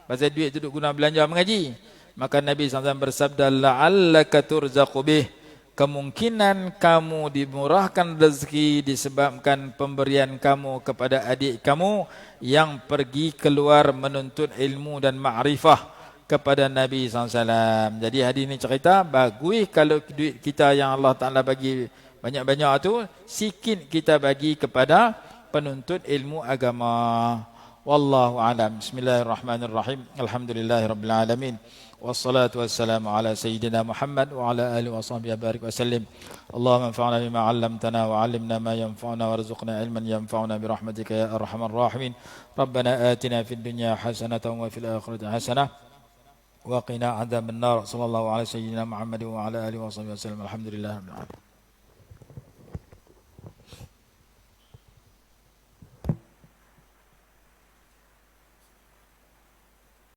Pasal duit tu duk guna belanja mengaji. Maka Nabi SAW bersabda, la'allaka turzaqu bih. Kemungkinan kamu dimurahkan rezeki disebabkan pemberian kamu kepada adik kamu yang pergi keluar menuntut ilmu dan ma'rifah kepada Nabi SAW. Jadi hadis ini cerita, bagus kalau duit kita yang Allah Ta'ala bagi banyak-banyak tu, sikit kita bagi kepada penuntut ilmu agama. Wallahu a'lam. Bismillahirrahmanirrahim. Alhamdulillahirabbil alamin. Wassalatu wassalamu ala sayyidina Muhammad wa ala alihi wa sahbihi barik wa sallim. Allahumma anfa'na bima 'allamtana wa 'allimna ma yanfa'una warzuqna ilman yanfa'una bi rahmatika ya arhamar rahimin. Rabbana atina fid dunya hasanatan wa fil akhirati hasanah wa qina adzaban nar. Sallallahu ala sayyidina Muhammad wa ala alihi wa sahbihi wasallam. Alhamdulillahirabbil alamin.